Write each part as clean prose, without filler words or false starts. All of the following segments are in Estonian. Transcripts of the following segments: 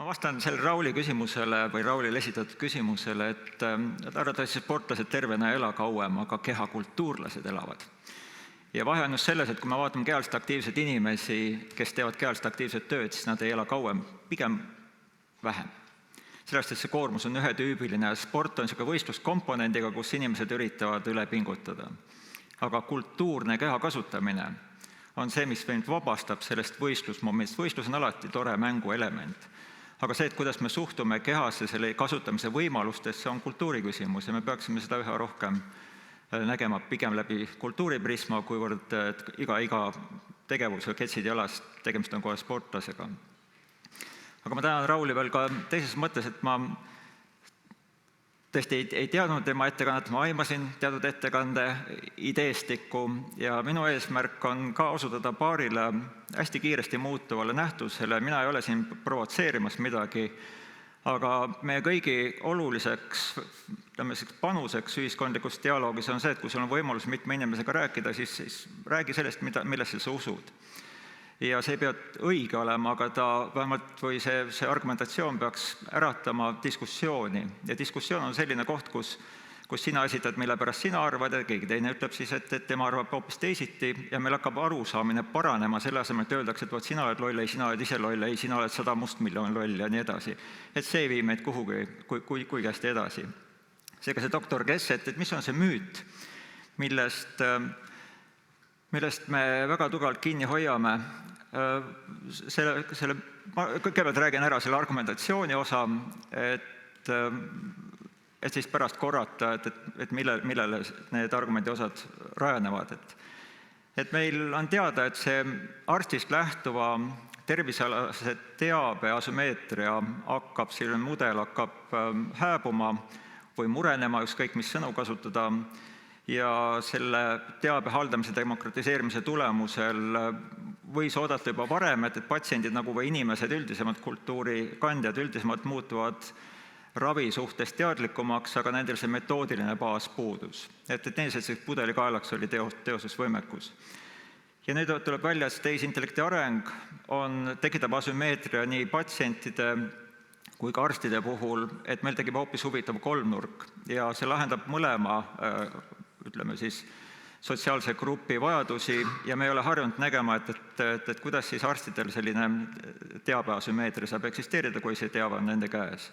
Ma vastan selle Rauli küsimusele või Raulile esitatud küsimusele, et arvatavasti sportlased tervena ei ela kauem, aga kehakultuurlased elavad. Ja vahe on just selles, et kui me vaatame kehaliselt aktiivseid inimesi, kes teevad kehaliselt aktiivset tööd, siis nad ei ela kauem, pigem vähem. Sellest, et see koormus on ühetüübiline. Sport on niisugune võistluskomponendiga, kus inimesed üritavad üle pingutada. Aga kultuurne keha kasutamine on see, mis meid vabastab sellest võistlusmomendist. Võistlus on alati tore mänguelement. Aga see, et kuidas me suhtume kehasse, selle kasutamise võimalustesse, on kultuuri küsimus ja me peaksime seda üha rohkem nägema pigem läbi kultuuriprisma, kuivõrd iga tegevus või ketsid jalast tegemist on kohe sportlasega. Aga ma tänan Rauli veel ka teises mõttes, et ma tõesti ei teadnud tema ettekannet, ma aimasin teatud ettekande ideestikku ja minu eesmärk on ka osutada paarile hästi kiiresti muutuvale nähtusele. Mina ei ole siin provotseerimas midagi, aga meie kõigi oluliseks panuseks ühiskondlikus dialoogis on see, et kui sul on võimalus mitme inimesega rääkida, siis räägi sellest, millesse sa usud. Ja see ei pea õige olema, aga vähemalt või see argumentatsioon peaks äratama diskussiooni. Ja diskussioon on selline koht, kus sina esitad, mille pärast sina arvad, ja keegi teine ütleb siis, et tema arvab hoopis teisiti ja meil hakkab arusaamine paranema selle asemel, et öeldakse, et sina oled loll, ei, sina oled ise loll, ei, sina oled 100 mustmiljon loll ja nii edasi. Et see ei vii meid kuhugi, kui hästi edasi. Seega see doktor Kesset, et mis on see müüt, millest me väga tugevalt kinni hoiame. Kõigepealt räägin ära selle argumentatsiooni osa, et siis pärast korrata, et millele need argumendi osad rajanevad. Et meil on teada, et see arstist lähtuva tervisealase teabe asümmeetria selline mudel hakkab hääbuma või murenema, ükskõik mis sõnu kasutada, ja selle teabe haldamise demokratiseerimise tulemusel võis oodata juba varem, et patsiendid nagu või inimesed üldisemalt, kultuurikandjad üldisemalt muutuvad ravi suhtes teadlikumaks, aga nendel see metoodiline baas puudus. Et neil pudelikaelaks oli teostusvõimekus. Ja nüüd tuleb välja, et tehisintellekti areng tekitab asümmeetria nii patsientide kui ka arstide puhul, et meil tekib hoopis huvitav kolmnurk ja see lahendab mõlema, ütleme siis, sotsiaalse grupi vajadusi ja me ei ole harjunud nägema, et kuidas siis arstidel selline teabeasümmeetria saab eksisteerida, kui see teave on nende käes.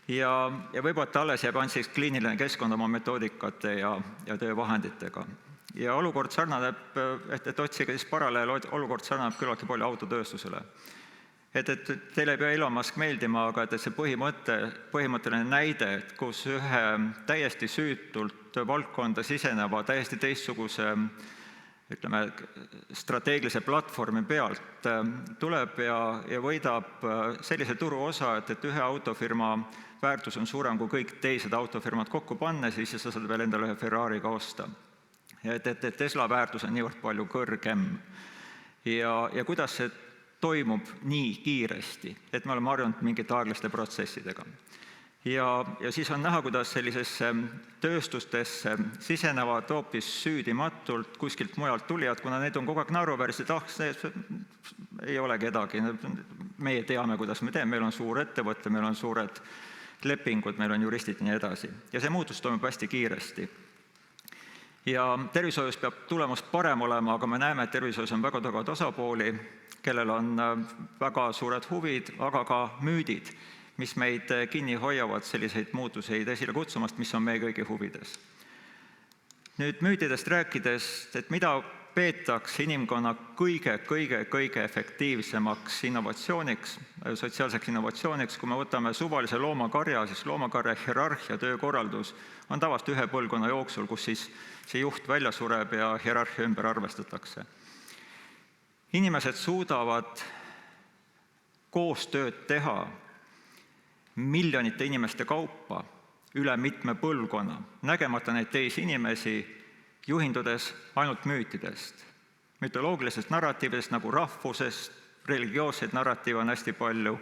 Ja võib-olla alles jääb ainult siis kliiniline keskkond oma metoodikate ja töövahenditega. Ja olukord sarnaneb, et otsige siis paralleel, olukord sarnaneb küllaltki palju autotööstusele. Et teile ei pea Elon Musk meeldima, aga et see põhimõtteline näide, et kus ühe täiesti süütult valdkonda siseneva täiesti teistsuguse, ütleme, strateegilise platvormi pealt tuleb ja võidab sellise turuosa, et ühe autofirma väärtus on suurem kui kõik teised autofirmad kokku panna, siis sa saad veel endale ühe Ferrari'ga osta. Et Tesla väärtus on niivõrd palju kõrgem. Ja kuidas see toimub nii kiiresti, et me oleme harjunud mingite aeglaste protsessidega. Ja siis on näha, kuidas sellisesse tööstustesse sisenevad hoopis süüdimatult kuskilt mujalt tulijad, kuna need on kogu aeg naeruväärsed, see ei ole kedagi, meie teame, kuidas me teeme, meil on suur ettevõte, meil on suured lepingud, meil on juristid ja nii edasi. Ja see muutus toimub hästi kiiresti. Ja tervishoius peab tulemus parem olema, aga me näeme, et tervishoius on väga tugevad osapooli, kellel on väga suured huvid, aga ka müüdid, mis meid kinni hoiavad selliseid muutuseid esile kutsumast, mis on meie kõigi huvides. Nüüd müüdidest rääkides, et mida peetakse inimkonna kõige efektiivsemaks innovatsiooniks, sotsiaalseks innovatsiooniks, kui me võtame suvalise loomakarja, siis loomakarja hierarhia töökorraldus on tavaliselt ühe põlvkonna jooksul, kus siis see juht välja sureb ja hierarhia ümber arvestatakse. Inimesed suudavad koostööd teha miljonite inimeste kaupa üle mitme põlvkonna, nägemata neid teisi inimesi, juhindudes ainult müütidest, mütoloogilisest narratiividest nagu rahvusest, religioosseid narratiive on hästi palju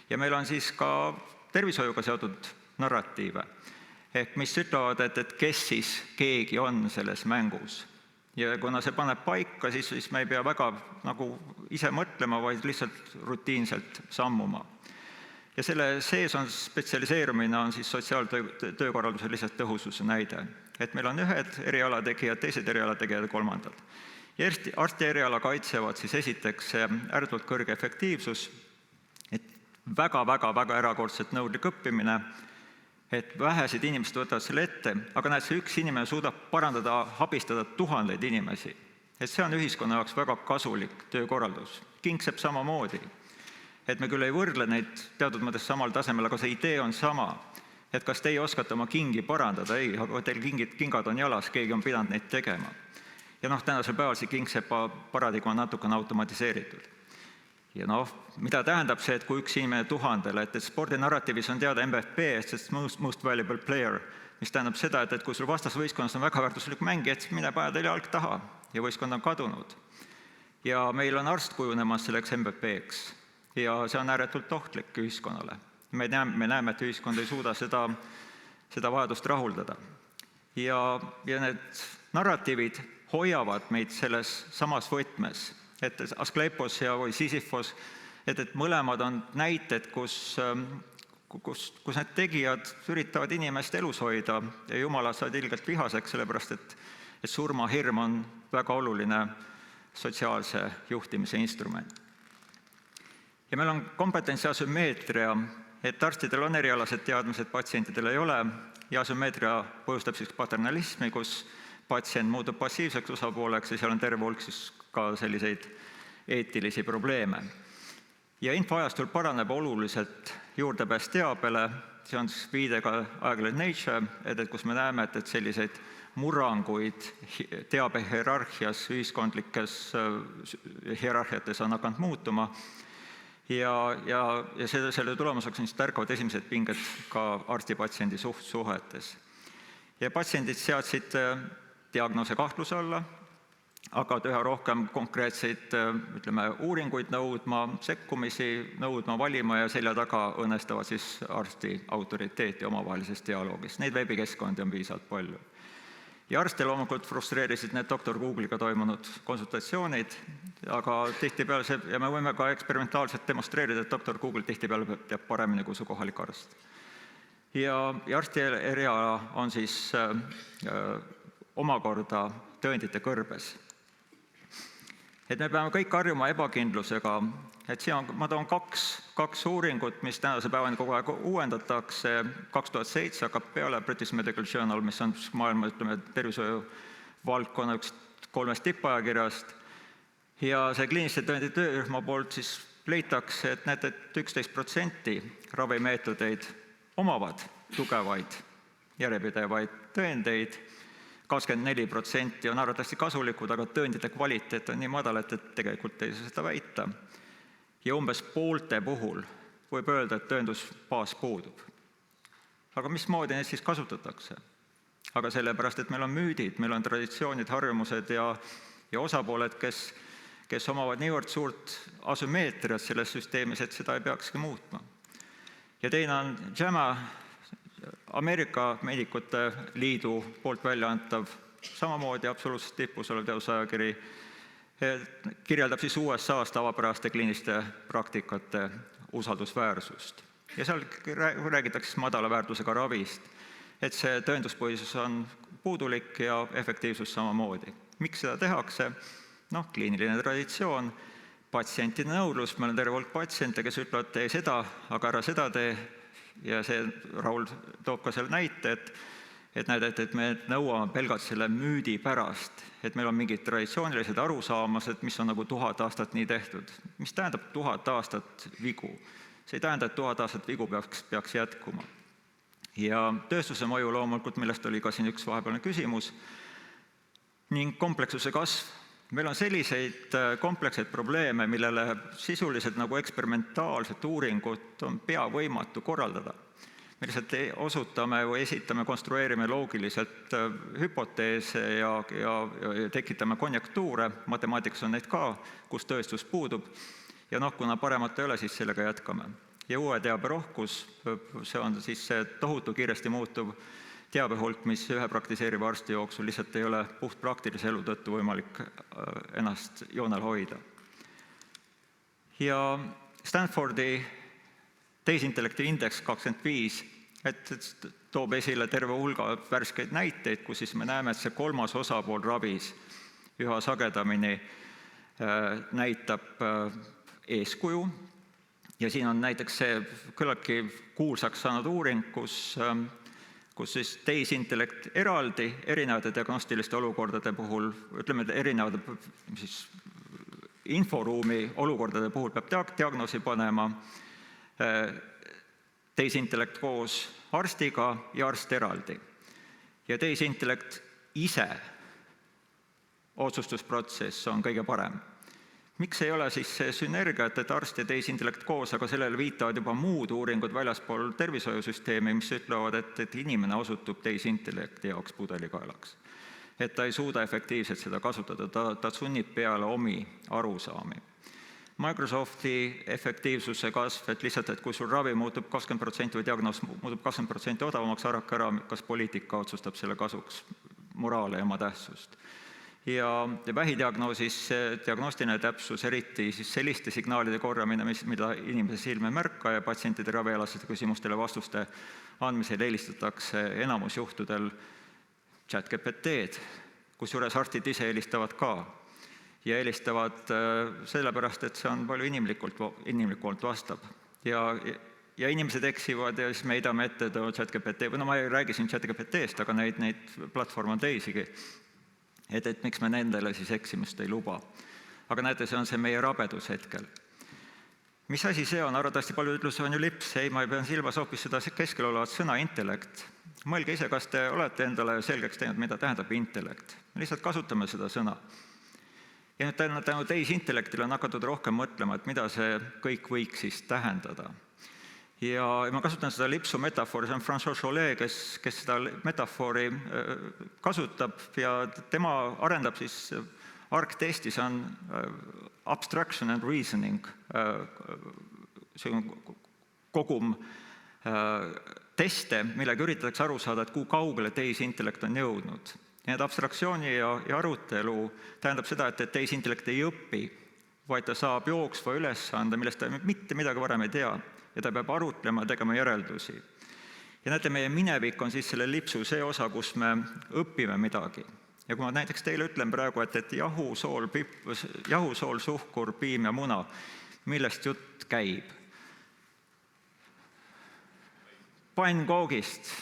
ja meil on siis ka tervishoiuga seotud narratiive, ehk mis ütlevad, et kes siis keegi on selles mängus. Ja kuna see paneb paika, siis me ei pea väga nagu ise mõtlema, vaid lihtsalt rutiinselt sammuma. Ja selle sees on spetsialiseerumine on siis sotsiaaltöökorralduse lihtsalt tõhususe näide. Et meil on ühed erialategijad, teised erialategijad ja kolmandad. Ja arsti eriala kaitsevad siis esiteks ääretult kõrge efektiivsus, et väga erakordselt nõudlik õppimine, et vähesed inimesed võtavad selle ette, aga näed, see üks inimene suudab parandada, abistada tuhandeid inimesi. Et see on ühiskonna jaoks väga kasulik töökorraldus. Kingsepp samamoodi. Et me küll ei võrdle neid teatud mõttes samal tasemel, aga see idee on sama. Et kas teie oskate oma kingi parandada? Ei, aga teil kingad on jalas, keegi on pidanud neid tegema. Ja tänasel päeval see Kingseppa paradigma on natukene automatiseeritud. Ja mida tähendab see, et kui üks inimene 1000, et spordinarratiivis on teada MVP, sest most valuable player, mis tähendab seda, et kui sul vastasvõistkonnas on väga väärtuslik mängija, et mine pane teile jalg taha ja võistkond on kadunud. Ja meil on arst kujunemas selleks MVP-ks ja see on ääretult ohtlik ühiskonnale. Me näeme, et ühiskond ei suuda seda vajadust rahuldada. Ja need narratiivid hoiavad meid selles samas võtmes, et Asklepos ja Sisyphos, et mõlemad on näited, kus need tegijad üritavad inimest elus hoida ja jumalad saavad ilgelt vihaseks, sellepärast et surmahirm on väga oluline sotsiaalse juhtimise instrument. Ja meil on kompetentsi asümmeetria, et arstidel on erialased teadmised, patsientidel ei ole, ja asümmeetria põhjustab siis paternalismi, kus patsient muutub passiivseks osapooleks ja seal on terve hulk siis ka selliseid eetilisi probleeme. Ja infoajastul paraneb oluliselt juurdepääs teabele, see on siis viidega ajakirjale Nature, et kus me näeme, et selliseid murranguid teabehierarhias, ühiskondlikes hierarhiates on hakanud muutuma ja selle tulemuseks on siis tärkavad esimesed pinged ka arsti-patsiendi suhetes. Ja patsiendid seadsid diagnoose kahtluse alla, hakkavad üha rohkem konkreetseid uuringuid nõudma, sekkumisi nõudma, valima ja selja taga õnnestavad siis arsti autoriteeti omavahelises dialoogis. Neid veebikeskkondi on piisavalt palju. Ja arste loomulikult frustreerisid need Dr. Google'iga toimunud konsultatsioonid, aga tihtipeale ja me võime ka eksperimentaalselt demonstreerida, et Dr. Google tihtipeale teab paremini kui su kohalik arst. Ja arsti eriala on siis omakorda tõendite kõrbes. Et me peame kõik harjuma ebakindlusega, et siin ma toon kaks uuringut, mis tänase päevani kogu aeg uuendatakse. 2007 hakkab peale British Medical Journal, mis on maailma tervishoiu valdkonna üks 3 tippajakirjast. Ja see kliiniliste tõendite töörühma poolt siis leitakse, et näete, et 11% ravimeetodeid omavad tugevaid järjepidevaid tõendeid, 24% on arvatavasti kasulikud, aga tõendite kvaliteet on nii madal, et tegelikult ei saa seda väita. Ja umbes poolte puhul võib öelda, et tõendusbaas puudub. Aga mismoodi neid siis kasutatakse? Aga sellepärast, et meil on müüdid, meil on traditsioonid, harjumused ja osapooled, kes omavad niivõrd suurt asümmeetriat selles süsteemis, et seda ei peakski muutma. Ja teine on JAMA, Ameerika Meedikute Liidu poolt välja antav, samamoodi absoluutselt tipus olev teadusajakiri, kirjeldab siis USA-s tavapäraste kliiniliste praktikate usaldusväärsust. Ja seal räägitakse madala väärtusega ravist, et see tõenduspõhisus on puudulik ja efektiivsus samamoodi. Miks seda tehakse? Kliiniline traditsioon, patsientide nõudlus, meil on terve hulk patsiente, kes ütlevad, tee seda, aga ära seda tee. Ja see Raul toob ka selle näite, et me nõuame pelgalt selle müüdi pärast, et meil on mingid traditsioonilised arusaamased, mis on nagu 1000 aastat nii tehtud. Mis tähendab 1000 aastat vigu? See ei tähenda, et 1000 aastat vigu peaks jätkuma. Ja tööstuse mõju loomulikult, millest oli ka siin üks vahepealne küsimus, ning komplekssuse kasv. Meil on selliseid kompleksseid probleeme, millele sisuliselt nagu eksperimentaalset uuringut on pea võimatu korraldada. Me lihtsalt osutame või esitame, konstrueerime loogiliselt hüpoteese ja tekitame konjektuure, matemaatikas on neid ka, kus tõestus puudub, ja kuna paremat ei ole, siis sellega jätkame. Ja uue teaberohkus, see on siis see tohutu kiiresti muutuv teabehulk, mis ühe praktiseeriva arsti jooksul lihtsalt ei ole puht praktilise elu tõttu võimalik ennast joonel hoida. Ja Stanfordi tehisintellekti indeks 25, et toob esile terve hulga värskeid näiteid, kus siis me näeme, et see kolmas osapool ravis üha sagedamini näitab eeskuju. Ja siin on näiteks see küllaltki kuulsaks saanud uuring, kus siis tehisintellekt eraldi erinevate diagnostiliste olukordade puhul, ütleme, erinevate siis inforuumi olukordade puhul peab diagnoosi panema, tehisintellekt koos arstiga ja arst eraldi. Ja tehisintellekt ise otsustusprotsess on kõige parem. Miks ei ole siis see sünergia, et arst ja tehisintellekt koos, aga sellele viitavad juba muud uuringud väljaspool tervishoiusüsteemi, mis ütlevad, et inimene osutub tehisintellekti jaoks pudelikaelaks. Et ta ei suuda efektiivselt seda kasutada, ta sunnib peale omi arusaami. Microsofti efektiivsuse kasv, et lihtsalt, et kui sul ravi muutub 20% või diagnoos muutub 20% odavamaks, arvake ära, kas poliitika otsustab selle kasuks moraale ja oma tähtsust. Ja vähidiagnoosis diagnostiline täpsus, eriti siis selliste signaalide korjamine, mida inimese silm ei märka ja patsientide ravialaste küsimustele vastuste andmisel eelistatakse enamusjuhtudel ChatGPT-d, kusjuures arstid ise eelistavad ka. Ja eelistavad sellepärast, et see on palju inimlikult vastab. Ja inimesed eksivad ja siis me heidame ette ChatGPT, no ma ei räägi siin ChatGPT-st, aga neid platvorme on teisigi. Et miks me nendele siis eksimust ei luba. Aga näete, see on see meie rabedus hetkel. Mis asi see on? Arvatavasti palju ütlusi on ju lips, ei, ma pean silmas hoopis seda keskel olevat sõna intellekt. Mõelge ise, kas te olete endale selgeks teinud, mida tähendab intellekt. Me lihtsalt kasutame seda sõna. Ja nüüd tänu tehisintellektile on hakatud rohkem mõtlema, et mida see kõik võiks siis tähendada. Ja ma kasutan seda lipsu metafoori, see on François Chollet, kes seda metafoori kasutab ja tema arendab siis ARC-testi, see on abstraction and reasoning, see on kogum teste, millega üritatakse aru saada, et kui kaugele tehisintellekt on jõudnud. Ja abstraktsiooni ja arutelu tähendab seda, et tehisintellekt ei õpi, vaid ta saab jooksva ülesande, millest ta mitte midagi varem ei tea. Ja ta peab arutlema, tegema järeldusi. Ja näete, meie minevik on siis selle lipsu see osa, kus me õpime midagi. Ja kui ma näiteks teile ütlen praegu, et jahu, sool, suhkur, piim ja muna, millest jutt käib? Pannkoogist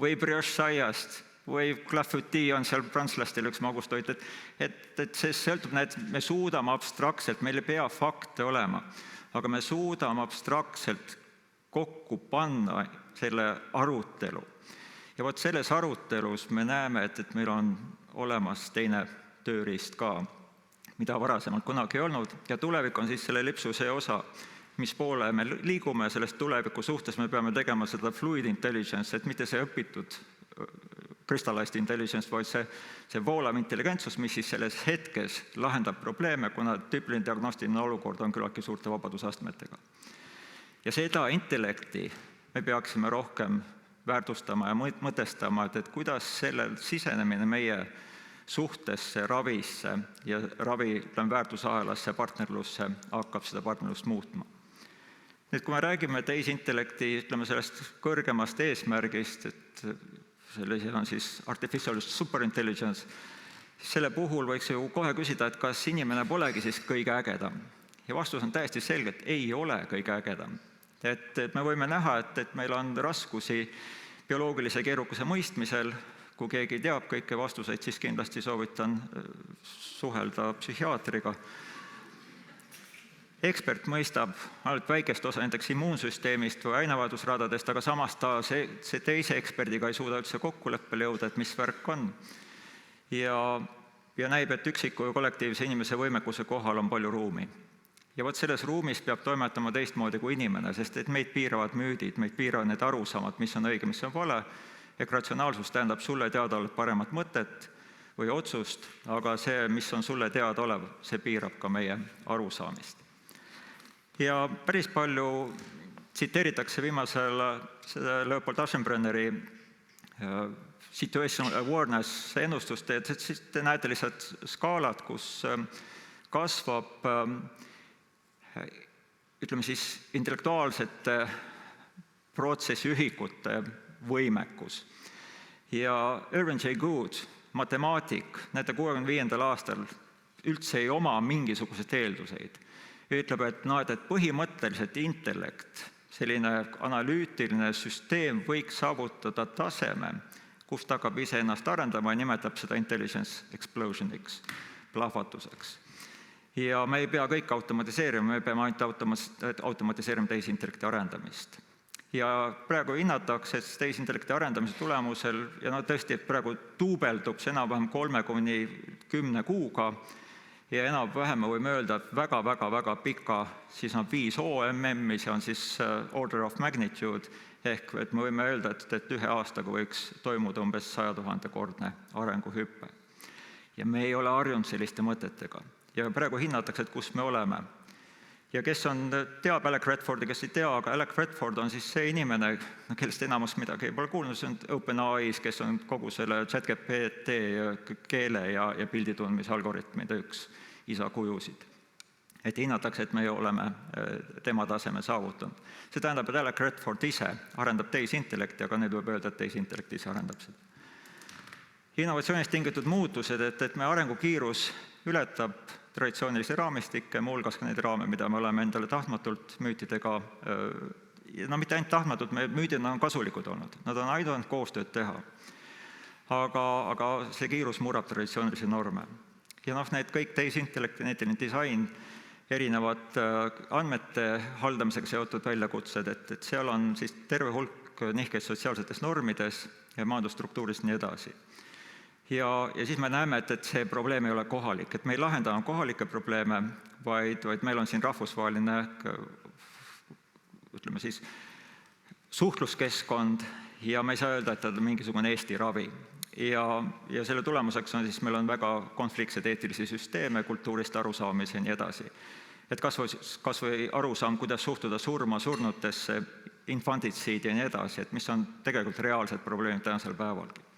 või brioche-saiast või clafouti on seal prantslastel üks magustoit, et see sõltub, me suudame abstraktselt, meil ei pea fakte olema, aga me suudame abstraktselt kokku panna selle arutelu. Ja vot selles arutelus me näeme, et meil on olemas teine tööriist ka, mida varasemalt kunagi ei olnud, ja tulevik on siis selle lipsu see osa, mis poole me liigume, sellest tuleviku suhtes me peame tegema seda fluid intelligence, et mitte see õpitud crystallized intelligence, vaid see voolav intelligentsus, mis siis selles hetkes lahendab probleeme, kuna tüüpiline diagnostiline olukord on küllaltki suurte vabadusastmetega. Ja seda intellekti me peaksime rohkem väärtustama ja mõtestama, et kuidas sellel sisenemine meie suhtesse, ravisse ja ravi väärtusahelasse, partnerlusse hakkab seda partnerlust muutma. Nüüd, kui me räägime tehisintellekti, ütleme sellest kõrgemast eesmärgist, et sellise on siis artificial superintelligence, siis selle puhul võiks ju kohe küsida, et kas inimene polegi siis kõige ägedam. Ja vastus on täiesti selge, et ei ole kõige ägedam. Et me võime näha, et meil on raskusi bioloogilise keerukuse mõistmisel, kui keegi teab kõiki vastuseid, siis kindlasti soovitan suhelda psühhiaatriga. Ekspert mõistab ainult väikest osa näiteks immuunsüsteemist või ainevahetusradadest, aga samas ta see teise eksperdiga ei suuda üldse kokkuleppele jõuda, et mis värk on. Ja näib, et üksiku ja kollektiivse inimese võimekuse kohal on palju ruumi. Ja vot selles ruumis peab toimetama teistmoodi kui inimene, sest et meid piiravad müüdid, meid piiravad need arusaamad, mis on õige, mis on vale. Ratsionaalsus tähendab sulle teadaolevat paremat mõtet või otsust, aga see, mis on sulle teadaolev, see piirab ka meie arusaamist. Ja päris palju tsiteeritakse viimasel Leopold Aschenbrenneri situational awareness ennustust, et siis te näete lihtsalt skaalat, kus kasvab ütleme siis, intellektuaalsete protsessiühikute võimekus. Ja Irvin J. Good, matemaatik, näete 65. aastal üldse ei oma mingisuguseid eelduseid. Ütleb, et põhimõtteliselt intellekt, selline analüütiline süsteem võiks saavutada taseme, kus ta hakkab ise ennast arendama ja nimetab seda intelligence explosioniks, plahvatuseks. Ja me ei pea kõik automatiseerima, me peame ainult automatiseerima tehisintellekti arendamist. Ja praegu hinnatakse, et tehisintellekti arendamise tulemusel, ja tõesti, et praegu duubeldub see enam-vähem 3–10 kuuga, ja enam-vähem me võime öelda, et väga pika, siis on 5 OMM-i, see on siis order of magnitude, ehk et me võime öelda, et 1 aastaga võiks toimuda umbes 100 000-kordne arenguhüppe. Ja me ei ole harjunud selliste mõtetega. Ja praegu hinnatakse, et kus me oleme. Ja kes teab Alec Redfordi, kes ei tea, aga Alec Redford on siis see inimene, kellest enamus midagi ei pole kuulnud, see on OpenAI's, kes on kogu selle ChatGPT keele ja pilditundmise algoritmide üks isakujusid. Et hinnatakse, et me oleme tema taseme saavutanud. See tähendab, et Alec Redford ise arendab tehisintellekti, aga nüüd võib öelda, et tehisintellekt ise arendab seda. Innovatsioonist tingitud muutused, et me arengukiirus ületab traditsioonilisi raamistikke, muuhulgas ka neid raame, mida me oleme endale tahtmatult müütidega, no mitte ainult tahtmatult, müüdid on kasulikud olnud, nad on aidanud koostööd teha. Aga see kiirus murrab traditsioonilisi norme. Ja need kõik tehisintellekt, geneetiline disain, erinevad andmete haldamisega seotud väljakutsed, et seal on siis terve hulk nihkeid sotsiaalsetes normides ja majandusstruktuuris nii edasi. Ja siis me näeme, et see probleem ei ole kohalik, et me ei lahenda kohalikke probleeme, vaid meil on siin rahvusvaheline, ütleme siis, suhtluskeskkond ja me ei saa öelda, et on mingisugune Eesti ravi. Ja selle tulemuseks on siis, meil on väga konfliktsed eetilisi süsteeme, kultuurist arusaamise ja nii edasi. Et kas või arusaam, kuidas suhtuda surma, surnutesse, infantitsiidi ja nii edasi, et mis on tegelikult reaalsed probleemid tänasel päevalgi.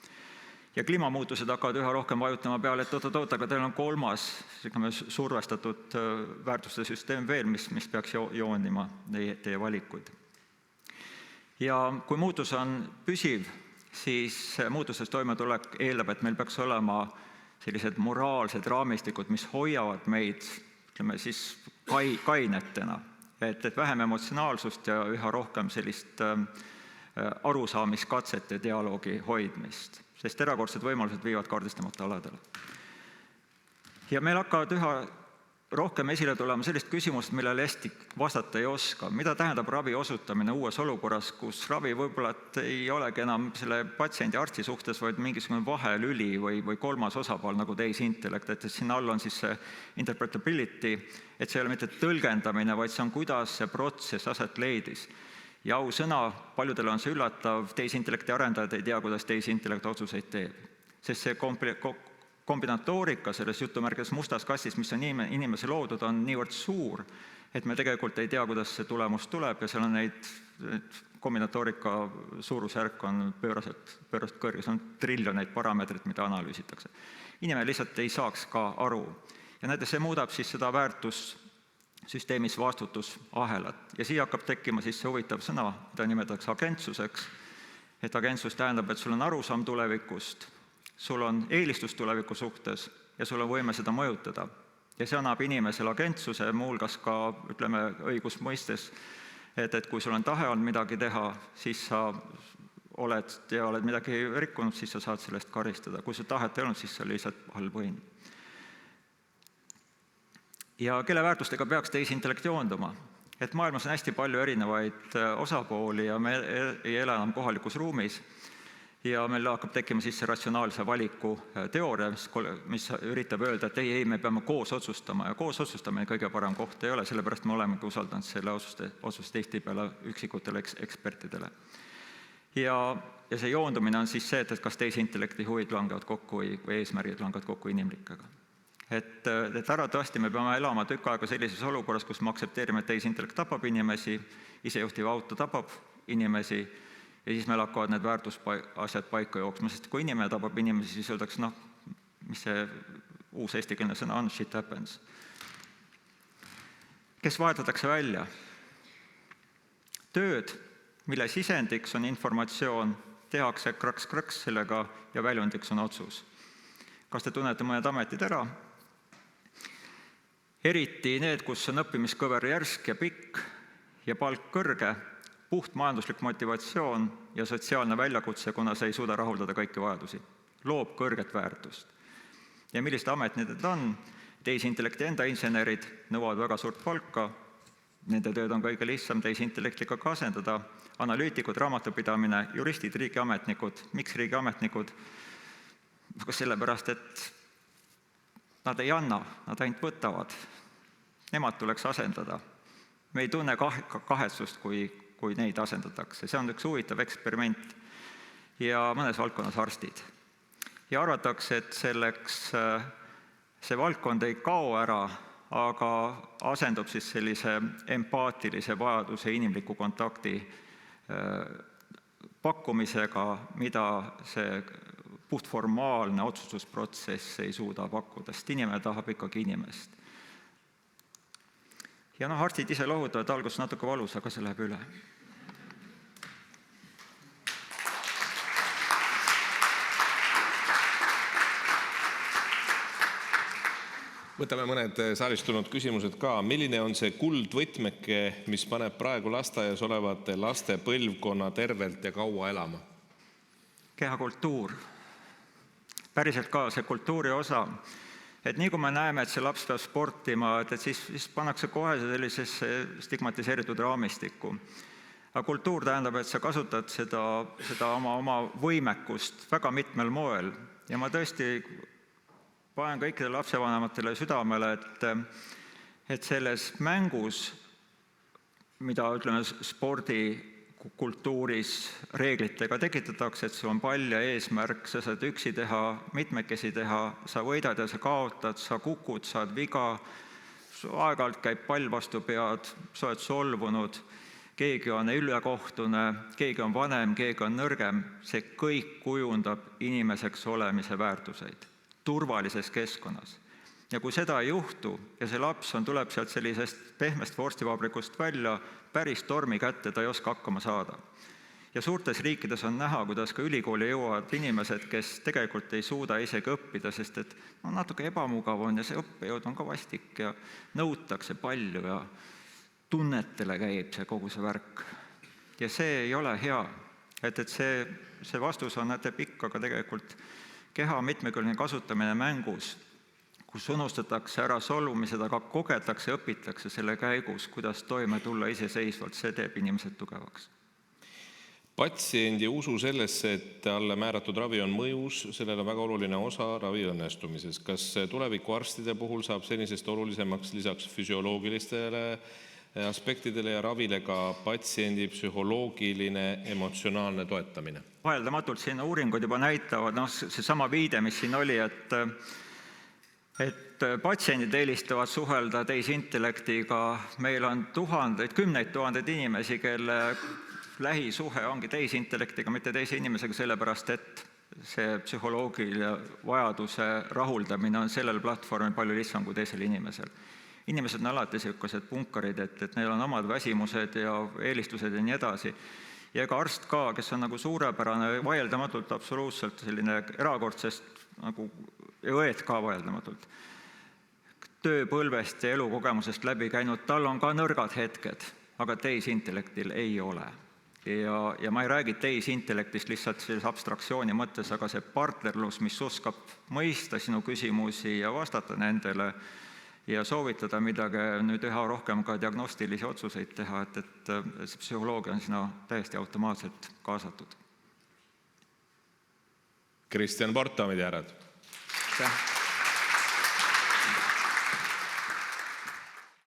Ja kliimamuutused hakkavad üha rohkem vajutama peale, et oot, aga teil on kolmas survestatud väärtuste süsteem veel, mis peaks joonima teie valikuid. Ja kui muutus on püsiv, siis muutuses toimetulek eeldab, et meil peaks olema sellised moraalsed raamistikud, mis hoiavad meid, ütleme siis, kainetena. Et vähem emotsionaalsust ja üha rohkem sellist arusaamiskatsete dialoogi hoidmist. Sest erakordsed võimalused viivad kaardistamata aladele. Ja meil hakkavad üha rohkem esile tulema sellist küsimust, millele hästi vastata ei oska. Mida tähendab ravi osutamine uues olukorras, kus ravi võib-olla ei olegi enam selle patsiendi arsti suhtes, vaid mingisugune vahelüli või kolmas osapool nagu tehisintellekt, et sinna all on siis see interpretability, et see ei ole mitte tõlgendamine, vaid see on, kuidas see protsess aset leidis. Ja ausõna, paljudele on see üllatav, tehisintellekti arendajad ei tea, kuidas tehisintellekt otsuseid teeb. Sest see kombinatoorika selles jutumärkides mustas kastis, mis on inimese loodud, on niivõrd suur, et me tegelikult ei tea, kuidas see tulemus tuleb ja seal on neid kombinatoorika suurusjärk on pööraselt kõrge, see on triljoneid parameetrit, mida analüüsitakse. Inimene lihtsalt ei saaks ka aru. Ja näiteks see muudab siis seda väärtussüsteemis vastutusahelat. Ja siia hakkab tekkima siis see huvitav sõna, mida nimetatakse agentsuseks. Et agentsus tähendab, et sul on arusaam tulevikust, sul on eelistus tuleviku suhtes ja sul on võime seda mõjutada. Ja see annab inimesele agentsuse, muuhulgas ka, ütleme, õigusmõistes, et kui sul on tahe olnud midagi teha, siis sa oled midagi rikkunud, siis sa saad sellest karistada. Kui sa tahet ei olnud, siis see oli lihtsalt halb võim. Ja kelle väärtustega peaks tehisintellekt joonduma? Et maailmas on hästi palju erinevaid osapooli ja me ei ela enam kohalikus ruumis ja meil hakkab tekkima siis see ratsionaalse valiku teooria, mis üritab öelda, et ei, me peame koos otsustama ja koos otsustamine kõige parem koht ei ole, sellepärast me olemegi usaldanud selle otsust tihtipeale üksikutele ekspertidele. Ja see joondumine on siis see, et kas tehisintellekti huvid langevad kokku või eesmärgid langevad kokku inimlikega. Et arvatavasti me peame elama tükk aega sellises olukorras, kus me aktsepteerime, et tehisintellekt tapab inimesi, isejuhtiv auto tapab inimesi ja siis meil hakkavad need väärtusasjad paika jooksma, sest kui inimene tapab inimesi, siis öeldakse, mis see uus eestikeelne sõna on, shit happens. Kes vahetatakse välja? tööd, mille sisendiks on informatsioon, tehakse kraks-kraks sellega ja väljundiks on otsus. Kas te tunnete mõned ametid ära? Eriti need, kus on õppimiskõver järsk ja pikk ja palk kõrge, puht majanduslik motivatsioon ja sotsiaalne väljakutse, kuna see ei suuda rahuldada kõiki vajadusi, loob kõrget väärtust. Ja millised ametid need on? Tehisintellekti enda insenerid nõuavad väga suurt palka, nende tööd on kõige lihtsam tehisintellektiga ka asendada, analüütikud, raamatupidamine, juristid, riigiametnikud. Miks riigiametnikud? Sellepärast, et nad ei anna, nad ainult võtavad. Nemad tuleks asendada. Me ei tunne kahetsust, kui neid asendatakse. See on üks huvitav eksperiment ja mõnes valdkonnas arstid. Ja arvatakse, et selleks see valdkond ei kao ära, aga asendub siis sellise empaatilise vajaduse inimliku kontakti pakkumisega, mida see puhtformaalne otsustusprotsess ei suuda pakkuda, sest inimene tahab ikkagi inimest. Ja arstid ise lohutavad, alguses natuke valus, aga see läheb üle. Võtame mõned saalist tulnud küsimused ka. Milline on see kuldvõtmeke, mis paneb praegu lasteaias olevate laste põlvkonna tervelt ja kaua elama? Kehakultuur. Päriselt ka see kultuuri osa. Et nii kui me näeme, et see laps peab sportima, et siis pannakse kohe sellisesse stigmatiseeritud raamistikku. Aga kultuur tähendab, et sa kasutad seda oma võimekust väga mitmel moel. Ja ma tõesti panen kõikidele lapsevanematele südamele, et selles mängus, mida spordikultuuris reeglitega tekitatakse, et sul on pall ja eesmärk, sa saad üksi teha, mitmekesi teha, sa võidad ja sa kaotad, sa kukud, saad viga, aeg-ajalt käib pall vastu pead, sa oled solvunud, keegi on ülekohtune, keegi on vanem, keegi on nõrgem, see kõik kujundab inimeseks olemise väärtuseid turvalises keskkonnas. Ja kui seda ei juhtu ja see laps tuleb sealt sellisest pehmest vorstivabrikust välja, päris tormi kätte, ta ei oska hakkama saada. Ja suurtes riikides on näha, kuidas ka ülikooli jõuavad inimesed, kes tegelikult ei suuda isegi õppida, sest et natuke ebamugav on ja see õppejõud on ka vastik ja nõutakse palju ja tunnetele käib see kogu see värk. Ja see ei ole hea, et see vastus on pikk, aga tegelikult keha mitmekülgne kasutamine mängus, kus unustatakse ära solvumised, aga kogetakse, õpitakse selle käigus, kuidas toime tulla iseseisvalt, see teeb inimesed tugevaks. Patsiendi usu sellesse, et talle määratud ravi on mõjus, sellel on väga oluline osa ravi õnnestumises. Kas tuleviku arstide puhul saab senisest olulisemaks lisaks füsioloogilistele aspektidele ja ravile ka patsiendi psühholoogiline emotsionaalne toetamine? Vaieldamatult siin uuringud juba näitavad, seesama viide, mis siin oli, et patsiendid eelistavad suhelda tehisintellektiga. Meil on kümneid tuhandeid inimesi, kelle lähisuhe ongi tehisintellektiga, mitte teise inimesega, sellepärast et see psühholoogiline vajaduse rahuldamine on sellel platvormil palju lihtsam kui teisel inimesel. Inimesed on alati sellised punkarid, et neil on omad väsimused ja eelistused ja nii edasi. Ja ega arst ka, kes on suurepärane, vaieldamatult absoluutselt selline erakordsest, ja õed ka vaieldamatult, tööpõlvest ja elukogemusest läbi käinud, tal on ka nõrgad hetked, aga tehisintellektil ei ole. Ja ma ei räägi tehisintellektist lihtsalt selles abstraktsiooni mõttes, aga see partnerlus, mis oskab mõista sinu küsimusi ja vastata nendele ja soovitada midagi nüüd üha rohkem ka diagnostilisi otsuseid teha, et see psühholoogia on sinna täiesti automaatselt kaasatud. Kristjan Port, daamid ja härrad.